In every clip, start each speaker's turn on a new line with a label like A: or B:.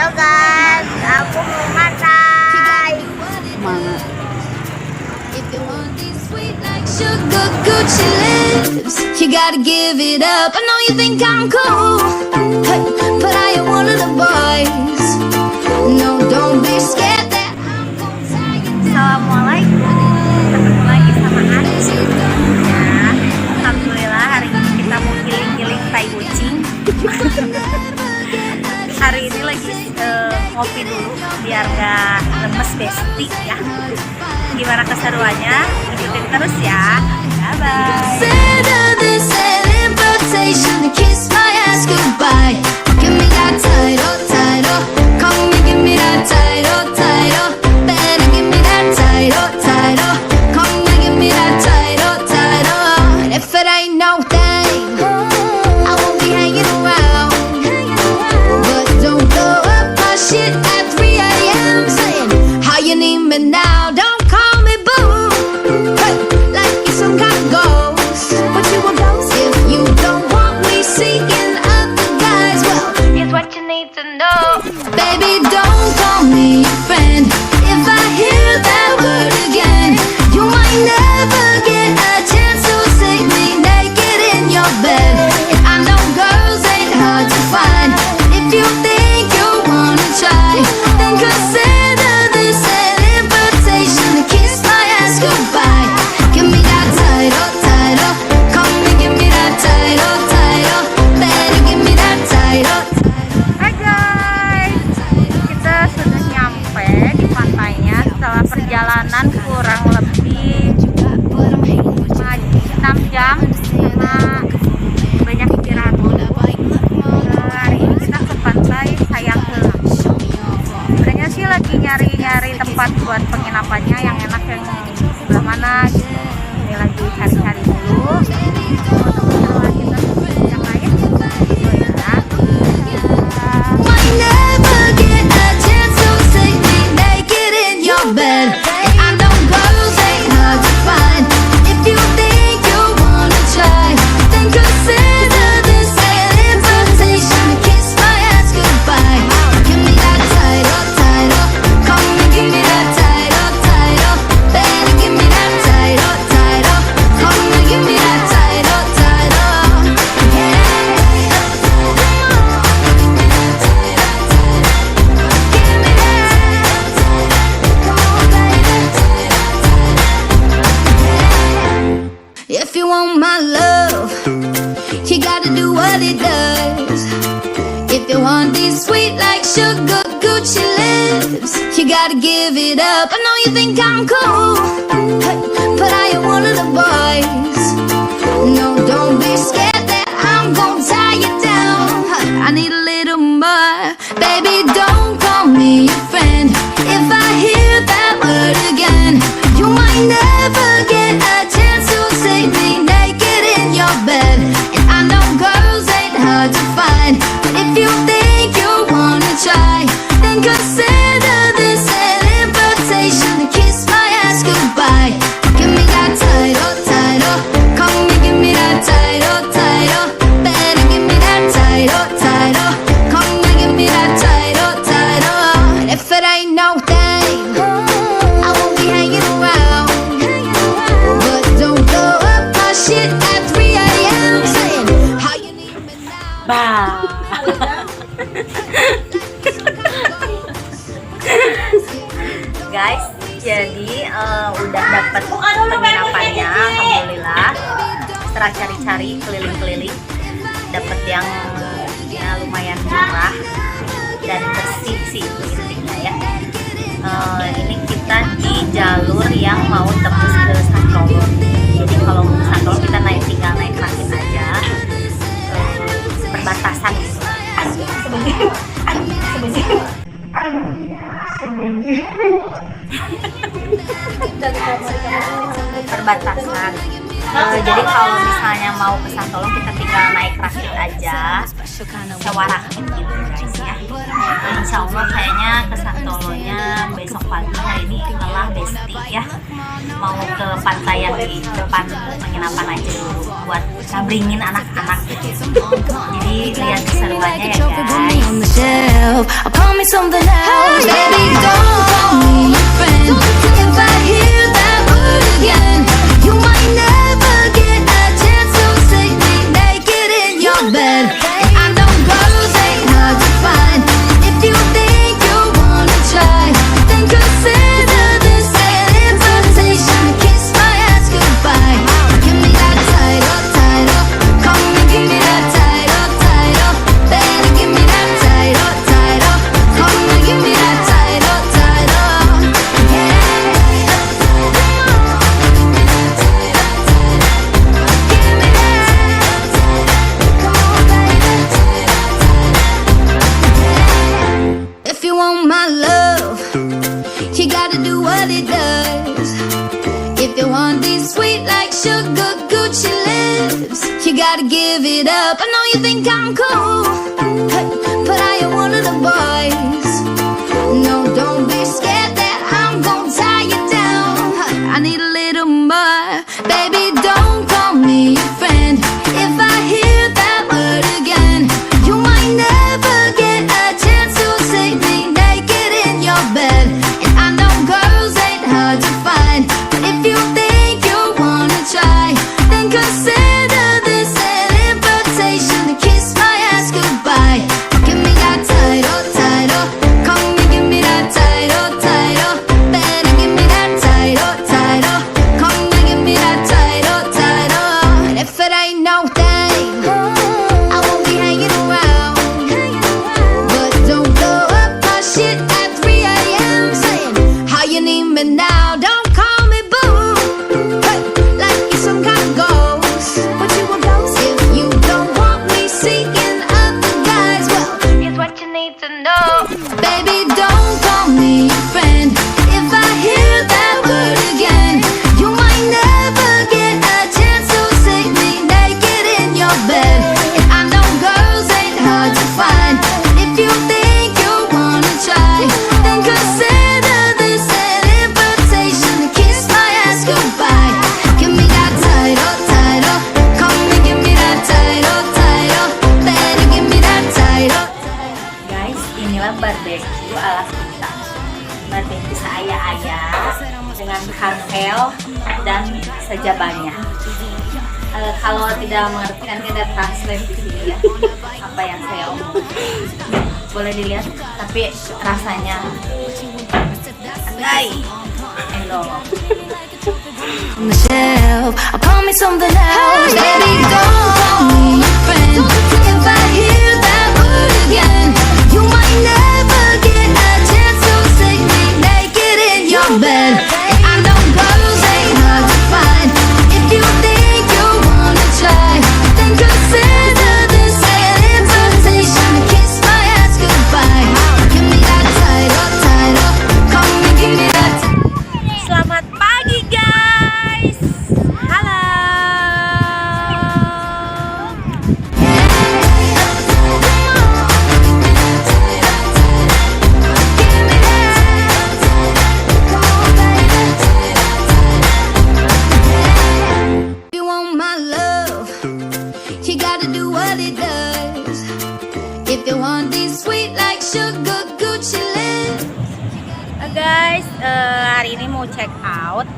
A: Halo guys, aku mau matai.
B: Semangat.
C: Sugar Gucci lips, you gotta give it up. I know you think I'm cool, hey, but I am one of the boys. No, don't be scared that I'm gonna tell you down.
A: Assalamualaikum. Ketemu lagi sama Aci. Ya, alhamdulillah hari ini kita mau giling-giling tai kucing. Hari ini lagi ngopi dulu biar gak lemes besti ya. Gimana keseruannya? Ikutin terus ya. Bye-bye.
C: Consider this an invitation to kiss my ass goodbye. Give me that title, title. Come and give me that title, title. Better give me that title, title. Come and give me that title, title. And if it ain't no thing, I won't be hanging around. But don't blow up my shit at 3 a.m. saying how you need me now. Don't call me boo. Hey, like it's some kind of ghost. But you a ghost if you don't want me seeing other guys. Well, here's what you need to know. Baby, don't call me your friend. If I hear that word again, you might never get a chance to see me naked in your bed. And I know girls ain't hard to find. If you think you wanna try, then consider this an invitation to kiss my ass goodbye. Give me that title, title. Come and give me that title, title. Better give me that title.
A: Hai guys, kita sudah nyampe di pantainya setelah perjalanan kurang lebih 6 jam karena banyak istirahat dulu. Hari ini kita ke pantai Sayang Heulang. Sebenarnya sih lagi nyari-nyari tempat buat penginapannya yang enak yang sebelah mana gitu. Ini lagi cari-cari dulu. Untuk keseruan kita yang lain.
C: Might never get a chance to see me naked in your bed. And I know girls ain't hard to find. If you think you wanna try, then consider this an invitation to kiss my ass goodbye. Give me that title, title. Come and give me that title, title. Better give me that title, title. Come and give me that title, title. If you want my love, you gotta do what it does. If you want these sweet like sugar Gucci lips, you gotta give it up. I know you think I'm cool, hey, but I am one of the boys. No, don't be scared that I'm gonna tie you down. I need a little more. Baby, don't call me your friend. If I hear that word again, you might never get a chance to see me naked in your bed. And I know girls ain't hard to find. But if you think you wanna try, then consider this an invitation to kiss my ass goodbye. Give me that title, title. Come and give me that title, title. Better give me that title, title. Come and give me that title, title. And if it ain't no thing, I won't be hanging around. But don't blow up my shit at 3 a.m. saying how you need me now.
A: Bah. Guys, jadi udah dapat penginapannya, alhamdulillah. Setelah cari-cari keliling-keliling, dapat yang ya, lumayan murah dan bersih sih intinya ya. Ini kita di jalur yang mau tembus ke Santolo. Jadi kalau ke Santolo kita tinggal naik rakit aja. Perbatasan gitu. Perbatasan Jadi kalau misalnya mau ke Santolong kita tinggal naik rakit aja, sewa rakit gitu guys ya. Insya Allah kayaknya ke Santolongnya besok pagi. Hari ini tinggallah Besti ya, mau ke pantai yang di depan penginapan aja dulu buat ngabringin anak-anak gitu. Jadi lihat keseruannya ya guys.
C: on the shelf. Call me something else. Baby, don't call me your friend. If I hear that word again, you might never get a chance to see me naked in your bed. And I know girls ain't hard to find. If you think you wanna try, then consider this an invitation to kiss my ass goodbye. Give me that title, title. Come and give me that title, title. Better give me that title, title. Come and give me that title, title. Yeah. Give me that. Come on, baby. If you want my love, you gotta do what it does. If you want these sweet like sugar Gucci lips, you gotta give it up. I know you think I'm cool, hey, but I am one of the boys. No, don't be scared that I'm gonna tie you down. I need a little more. Baby, don't call me your friend. If I hear that word again, you might never get a chance to see me naked in your bed. And I know girls ain't hard to find, but if you think you wanna try, then consider this an invitation to kiss my ass goodbye. Give me that title, title. Come and give me that title, title. Better give me that title, title. Come and give me that title, title. And if it ain't no thing, I won't be hanging around. But don't blow up my shit at 3 a.m. saying how you need me now. Don't call me boo, hey, like you some kind of ghost. But you a ghost if you don't want me seeking other guys. Well, here's what you need to know. Baby, don't call me your friend. If I hear that word again, you might never get a chance to see me naked in your bed. And I know girls ain't hard to find, but if you think you wanna try, then consider this an invitation to kiss my ass goodbye. Give me that title, title. Come and give me that title, title. Better give me that title.
A: Guys, inilah barbecue ala kita. Barbecue seaya-aya dengan kangkel dan sejabanya. Kalau tidak mengerti nanti ada translate ya, apa yang saya omong. Boleh dilihat, tapi rasanya andai endong.
C: On the shelf, call me something else. Baby, don't call me your friend. If I hear that word again, you might never get a chance to see me naked in your bed. And I know girls ain't hard to find. If you think you wanna try, then consider this an invitation to kiss my ass goodbye. Give me that title, title. Come and give me that.
A: Selamat pagi guys. Halo.
C: If you want my love, you gotta do what it does. If you want these sweet like sugar Gucci lips.
A: Guys, hari ini mau check out,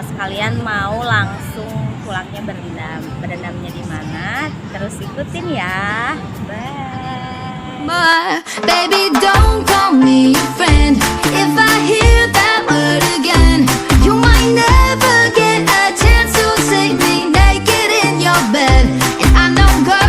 A: sekalian mau langsung pulangnya berendam. Berendamnya di mana? Terus ikutin ya. Bye.
C: But baby, don't call me your friend. If I hear that word again, you might never get a chance to see me naked in your bed. And I know girls